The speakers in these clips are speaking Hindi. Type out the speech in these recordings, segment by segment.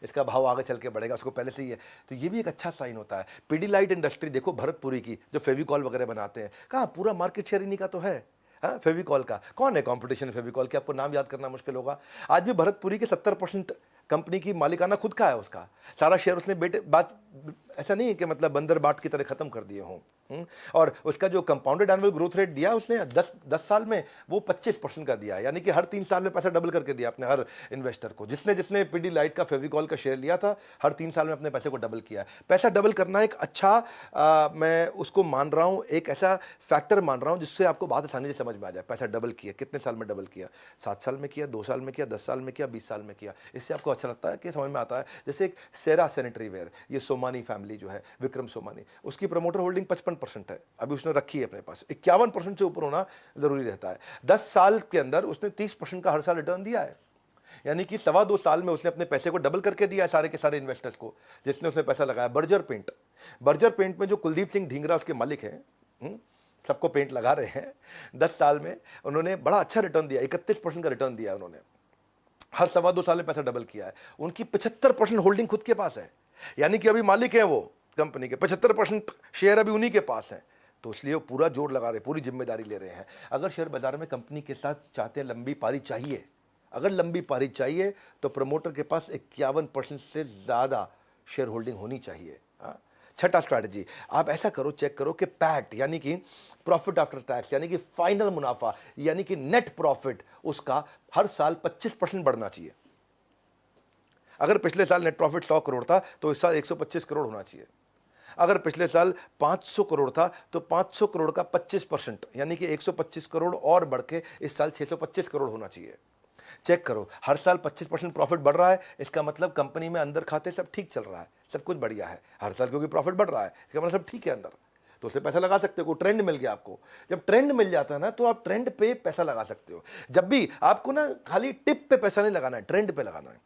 इसका भाव आगे चल के बढ़ेगा, उसको पहले से ही है, तो ये भी एक अच्छा साइन होता है। पीडीलाइट इंडस्ट्री देखो, भरतपुरी की, जो फेविकॉल वगैरह बनाते हैं, कहाँ पूरा मार्केट शेयर इन्हीं का तो है। हाँ, फेविकॉल का कौन है कंपटीशन? फेविकॉल के आपको नाम याद करना मुश्किल होगा। आज भी भरतपुरी के 70% कंपनी की मालिकाना खुद का है, उसका सारा शेयर उसने बेटे बात, ऐसा नहीं है कि मतलब बंदर बाट की तरह खत्म कर दिए हों। और उसका जो कंपाउंडेड एनुअल ग्रोथ रेट दिया उसने 10 साल में, वो 25% का दिया है, यानी कि हर 3 साल में पैसा डबल करके दिया अपने हर इन्वेस्टर को। जिसने जिसने पीडीलाइट का फेविकॉल का शेयर लिया था, हर 3 साल में अपने पैसे को डबल किया है। पैसा डबल करना एक अच्छा मैं उसको मान रहा हूँ, एक ऐसा फैक्टर मान रहा हूँ जिससे आपको बात आसानी से समझ में आ जाए। पैसा डबल किया, कितने साल में डबल किया? 7 साल में किया, 2 साल में किया, 10 साल में किया, 20 साल में किया। इससे आपको अच्छा लगता है कि समझ में आता है। जैसे एक सेरा सैनिटरी वेयर, ये सोमानी फैमिली जो है, विक्रम सोमानी, उसकी प्रमोटर होल्डिंग 55% है, अभी उसने रखी है अपने पास। 51% से ऊपर होना जरूरी रहता है। 10 साल के अंदर उसने 30% का हर साल रिटर्न दिया है, यानी कि 2.25 साल में उसने अपने पैसे को डबल करके दिया है सारे के सारे इन्वेस्टर्स को, जिसने उसने पैसा लगाया। बर्जर पेंट में जो कुलदीप सिंह ढींगरा उसके मालिक हैं, सबको पेंट लगा रहे हैं, 10 साल में उन्होंने बड़ा अच्छा रिटर्न दिया, 31% का रिटर्न दिया उन्होंने, हर 2.25 साल में पैसा डबल किया है। उनकी 75% होल्डिंग खुद के पास है, यानी कि अभी मालिक हैं वो कंपनी के, 75% शेयर अभी उन्हीं के पास है। तो इसलिए वो पूरा जोर लगा रहे, पूरी जिम्मेदारी ले रहे हैं। अगर शेयर बाजार में कंपनी के साथ चाहते हैं लंबी पारी चाहिए, अगर लंबी पारी चाहिए तो प्रमोटर के पास 51% से ज़्यादा शेयर होल्डिंग होनी चाहिए। छठा स्ट्रैटेजी, आप ऐसा करो, चेक करो कि पैट यानी कि प्रॉफिट आफ्टर टैक्स, यानी कि फाइनल मुनाफा, यानी कि नेट प्रॉफिट, उसका हर साल 25% बढ़ना चाहिए। अगर पिछले साल नेट प्रॉफिट 100 करोड़ था तो इस साल 125 करोड़ होना चाहिए। अगर पिछले साल 500 करोड़ था तो 500 करोड़ का 25%, यानी कि 125 करोड़ और बढ़ के इस साल 625 करोड़ होना चाहिए। चेक करो, हर साल 25% प्रॉफिट बढ़ रहा है, इसका मतलब कंपनी में अंदर खाते सब ठीक चल रहा है, सब कुछ बढ़िया है। हर साल क्योंकि प्रॉफिट बढ़ रहा है, इसका मतलब सब ठीक है अंदर, तो उसे पैसा लगा सकते हो। ट्रेंड मिल गया आपको, जब ट्रेंड मिल जाता है ना तो आप ट्रेंड पे पैसा लगा सकते हो। जब भी आपको ना खाली टिप पे पैसा नहीं लगाना है, ट्रेंड पे लगाना है।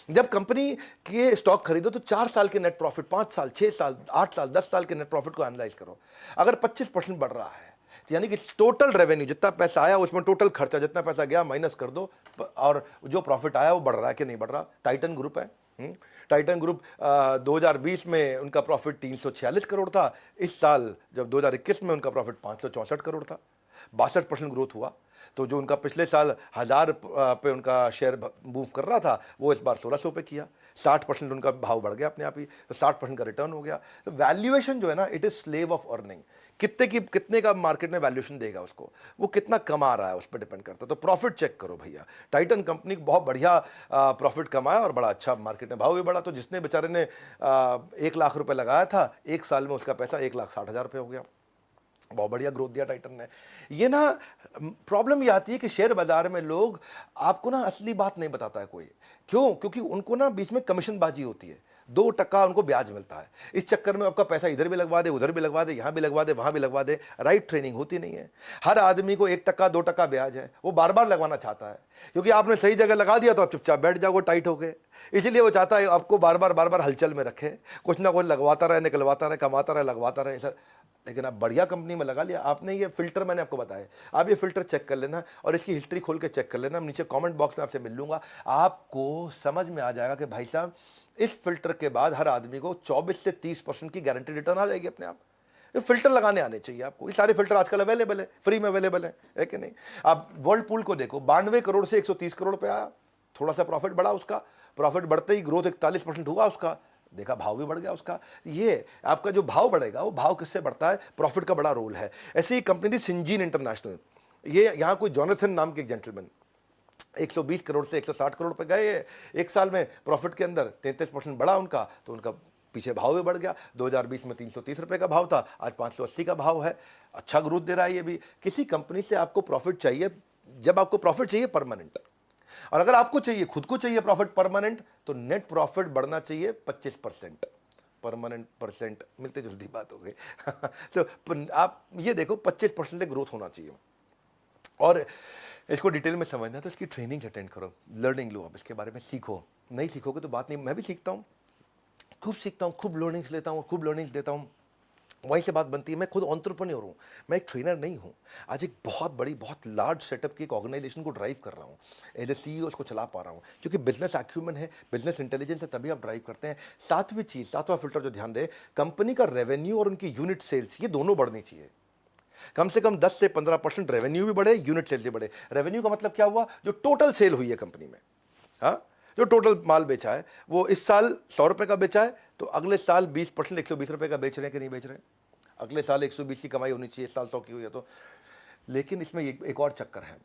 जब कंपनी के स्टॉक खरीदो तो 4 साल के नेट प्रॉफिट, 5 साल, 6 साल, 8 साल, 10 साल के नेट प्रॉफिट को एनालाइज करो। अगर 25% बढ़ रहा है, यानी कि टोटल रेवेन्यू, जितना पैसा आया उसमें टोटल खर्चा जितना पैसा गया माइनस कर दो, और जो प्रॉफिट आया वो बढ़ रहा है कि नहीं बढ़ रहा। टाइटन ग्रुप है, टाइटन ग्रुप 2020 में उनका प्रॉफिट 346 करोड़ था, इस साल जब 2021 में उनका प्रॉफिट 564 करोड़ था, 62% ग्रोथ हुआ। तो जो उनका पिछले साल 1000 पे उनका शेयर मूव कर रहा था, वो इस बार 1600 पे किया, 60% उनका भाव बढ़ गया अपने आप ही, तो 60% का रिटर्न हो गया। तो वैल्यूएशन जो है ना, it is slave of earning. कितने का मार्केट में वैल्यूएशन देगा उसको, वो कितना कमा रहा है उस पर डिपेंड करता है। तो प्रॉफिट चेक करो भैया, टाइटन कंपनी बहुत बढ़िया प्रॉफिट कमाया और बड़ा अच्छा मार्केट में भाव भी बढ़ा। तो जिसने बेचारे ने 1 लाख रुपए लगाया था, 1 साल में उसका पैसा 1,60,000 रुपये हो गया। बहुत बढ़िया ग्रोथ दिया टाइटन ने। ये ना प्रॉब्लम ये आती है कि शेयर बाजार में लोग आपको ना असली बात नहीं बताता है कोई। क्यों? क्योंकि उनको ना बीच में कमीशनबाजी होती है, 2% उनको ब्याज मिलता है। इस चक्कर में आपका पैसा इधर भी लगवा दे, उधर भी लगवा दे, यहां भी लगवा दे, वहां भी लगवा दे। राइट ट्रेनिंग होती नहीं है। हर आदमी को 1%, 2% ब्याज है, वो बार बार लगवाना चाहता है, क्योंकि आपने सही जगह लगा दिया तो आप चुपचाप बैठ जाओगे टाइट होके। इसलिए वो चाहता है आपको बार बार हलचल में रखे, कुछ ना कुछ लगवाता रहे, निकलवाता रहे, कमाता रहे, लगवाता रहे सर। लेकिन आप बढ़िया कंपनी में लगा लिया आपने। ये फिल्टर मैंने आपको बताया, आप ये फिल्टर चेक कर लेना और इसकी हिस्ट्री खोल के चेक कर लेना। नीचे कमेंट बॉक्स में आपसे मिल लूंगा, आपको समझ में आ जाएगा कि भाई साहब इस फिल्टर के बाद हर आदमी को 24 से 30% की गारंटी रिटर्न आ जाएगी अपने आप। ये फिल्टर लगाने आने चाहिए आपको। ये सारे फिल्टर आजकल अवेलेबल है, फ्री में अवेलेबल है कि नहीं? आप वर्ल्ड पूल को देखो, 92 करोड़ से 130 करोड़ पे आया, थोड़ा सा प्रॉफिट बढ़ा उसका, प्रॉफिट बढ़ते ही ग्रोथ 41% हुआ उसका, देखा भाव भी बढ़ गया उसका। ये आपका जो भाव बढ़ेगा वो भाव किससे बढ़ता है? प्रॉफिट का बड़ा रोल है। ऐसे ही कंपनी थी सिंजीन इंटरनेशनल, ये यहाँ कोई जॉनथन नाम के एक जेंटलमैन 120 करोड़ से 160 करोड़ पे गए एक साल में, प्रॉफिट के अंदर 33% बढ़ा उनका, तो उनका पीछे भाव भी बढ़ गया। 2020 में 330 रुपए का भाव था, आज 580 का भाव है। अच्छा ग्रोथ दे रहा है ये भी। किसी कंपनी से आपको प्रॉफिट चाहिए, जब आपको प्रॉफिट चाहिए परमानेंट, और अगर आपको चाहिए, खुद को चाहिए प्रॉफिट परमानेंट, तो नेट प्रॉफिट बढ़ना चाहिए 25%। परमानेंट परसेंट मिलते जुलती बात हो गई तो आप ये देखो 25% ग्रोथ होना चाहिए। और इसको डिटेल में समझना है तो इसकी ट्रेनिंग अटेंड करो, लर्निंग लो, आप इसके बारे में सीखो। नहीं सीखोगे तो बात नहीं। मैं भी सीखता हूँ, खूब सीखता हूँ, खूब लर्निंग्स लेता हूँ, खूब लर्निंग्स देता हूँ। वहीं से बात बनती है, मैं खुद एंटरप्रेन्योर हूँ, मैं एक ट्रेनर नहीं हूँ। आज एक बहुत बड़ी, बहुत लार्ज सेटअप की एक ऑर्गेनाइजेशन को ड्राइव कर रहा हूँ, एज ए सीईओ उसको चला पा रहा हूँ, क्योंकि बिजनेस एक्यूमेंट है, बिजनेस इंटेलिजेंस है, तभी आप ड्राइव करते हैं। सातवीं चीज़, सातवां फिल्टर जो ध्यान दे, कंपनी का रेवेन्यू और उनकी यूनिट सेल्स, ये दोनों बढ़नी चाहिए। कम से कम 10 से 15% रेवेन्यू भी बढ़े, यूनिट सेल्स भी बढ़े। रेवेन्यू का मतलब क्या हुआ? जो टोटल सेल हुई है कंपनी में, हाँ, जो टोटल माल बेचा है, वो इस साल 100 रुपए का बेचा है, तो अगले साल 20%, 120 रुपए का बेच रहे हैं कि नहीं बेच रहे हैं? अगले साल 120 की कमाई होनी चाहिए, इस साल 100 की हुई है तो। लेकिन इसमें एक और चक्कर है,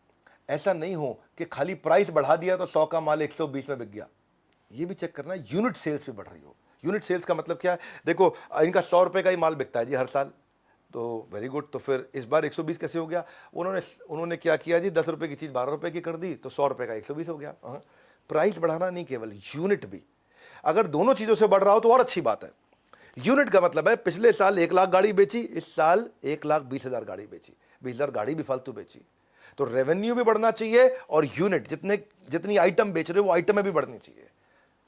ऐसा नहीं हो कि खाली प्राइस बढ़ा दिया तो 100 का माल 120 में बिक गया। ये भी चेक करना है, यूनिट सेल्स भी बढ़ रही हो। यूनिट सेल्स का मतलब क्या है? देखो, इनका 100 रुपए का ही माल बिकता है जी हर साल, तो वेरी गुड। तो फिर इस बार 120 कैसे हो गया? उन्होंने क्या किया जी, 10 रुपए की चीज़ 12 रुपए की कर दी, तो 100 रुपए का 120 हो गया। हाँ, प्राइस बढ़ाना नहीं, केवल यूनिट भी। अगर दोनों चीज़ों से बढ़ रहा हो तो और अच्छी बात है। यूनिट का मतलब है, पिछले साल 1 लाख गाड़ी बेची, इस साल 1,20,000 गाड़ी बेची, 20,000 गाड़ी भी फालतू बेची, तो रेवेन्यू भी बढ़ना चाहिए और यूनिट, जितनी आइटम बेच रहे हो वो आइटमें भी बढ़नी चाहिए।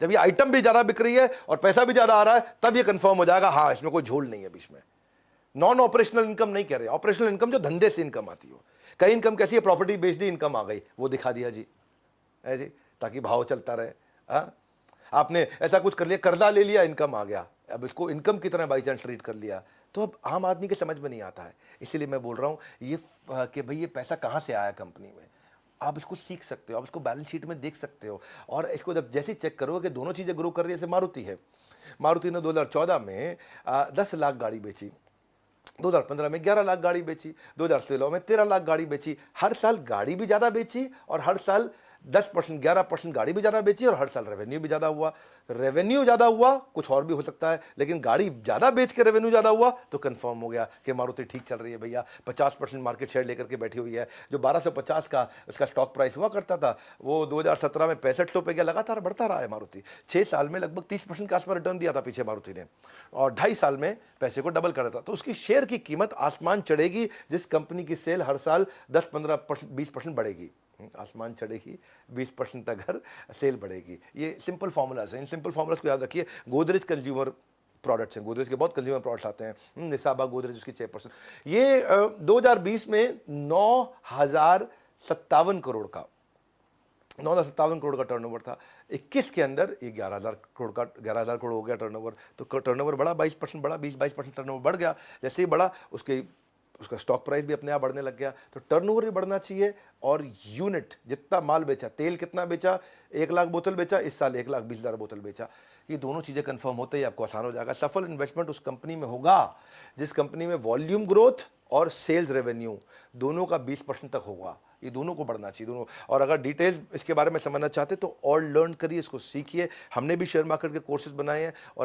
जब ये आइटम भी ज़्यादा बिक रही है और पैसा भी ज़्यादा आ रहा है, तब ये कंफर्म हो जाएगा, हाँ इसमें कोई झोल नहीं है बीच में। नॉन ऑपरेशनल इनकम नहीं कह रहे, ऑपरेशनल इनकम जो धंधे से इनकम आती हो। कई इनकम कैसी है? प्रॉपर्टी बेच दी, इनकम आ गई, वो दिखा दिया जी, है जी, ताकि भाव चलता रहे। हाँ, आपने ऐसा कुछ कर लिया, कर्जा ले लिया, इनकम आ गया, अब इसको इनकम की तरह बाई चांस ट्रीट कर लिया, तो अब आम आदमी के समझ में नहीं आता है। इसीलिए मैं बोल रहा हूँ ये कि भाई ये पैसा कहाँ से आया कंपनी में, आप इसको सीख सकते हो, आप इसको बैलेंस शीट में देख सकते हो, और इसको जब जैसे चेक करोगे कि दोनों चीज़ें ग्रो कर रही है। जैसे मारुति है, मारुति ने 2014 में 10 लाख गाड़ी बेची, 2015 में 11 लाख गाड़ी बेची, 2016 में 13 लाख गाड़ी बेची। हर साल गाड़ी भी ज़्यादा बेची और हर साल 10%, 11% गाड़ी भी ज़्यादा बेची और हर साल रेवेन्यू भी ज़्यादा हुआ। रेवेन्यू ज़्यादा हुआ, कुछ और भी हो सकता है, लेकिन गाड़ी ज़्यादा बेच के रेवेन्यू ज़्यादा हुआ तो कंफर्म हो गया कि मारुति ठीक चल रही है भैया। 50% मार्केट शेयर लेकर के बैठी हुई है। जो 1250 का उसका स्टॉक प्राइस हुआ करता था, वो 2017 में 65 गया, लगातार बढ़ता रहा है मारुति। 6 साल में लगभग 30% के आसपास रिटर्न दिया था पीछे मारुति ने, और 2.5 साल में पैसे को डबल कर था। तो उसकी शेयर की कीमत आसमान चढ़ेगी जिस कंपनी की सेल हर साल 10-15%, 20% बढ़ेगी। आसमान चढ़ेगी 20% अगर सेल बढ़ेगी। ये सिंपल फार्मूलाज हैं, इन सिंपल फार्मूलाज को याद रखिए। गोदरेज कंज्यूमर प्रोडक्ट्स हैं, गोदरेज के बहुत कंज्यूमर प्रोडक्ट्स आते हैं, निसाबा गोदरेज उसकी 6%। ये 2020 में 9,057 करोड़ का 9,057 करोड़ का टर्नओवर था। 21 के अंदर ये 11,000 करोड़ का 11,000 करोड़ हो गया टर्नओवर। तो टर्नओवर बढ़ा, 22% बढ़ा, 20-22% टर्नओवर बढ़ गया। जैसे ही बढ़ा उसका स्टॉक प्राइस भी अपने आप बढ़ने लग गया। तो टर्नओवर भी बढ़ना चाहिए, और यूनिट, जितना माल बेचा, तेल कितना बेचा, 1 लाख बोतल बेचा, इस साल 1,20,000 बोतल बेचा। ये दोनों चीज़ें कंफर्म होते ही आपको आसान हो जाएगा। सफल इन्वेस्टमेंट उस कंपनी में होगा जिस कंपनी में वॉल्यूम ग्रोथ और सेल्स रेवेन्यू दोनों का 20% तक होगा। ये दोनों को बढ़ना चाहिए, दोनों। और अगर डिटेल्स इसके बारे में समझना चाहते तो और लर्न करिए, इसको सीखिए। हमने भी शेयर मार्केट के कोर्सेज बनाए हैं, और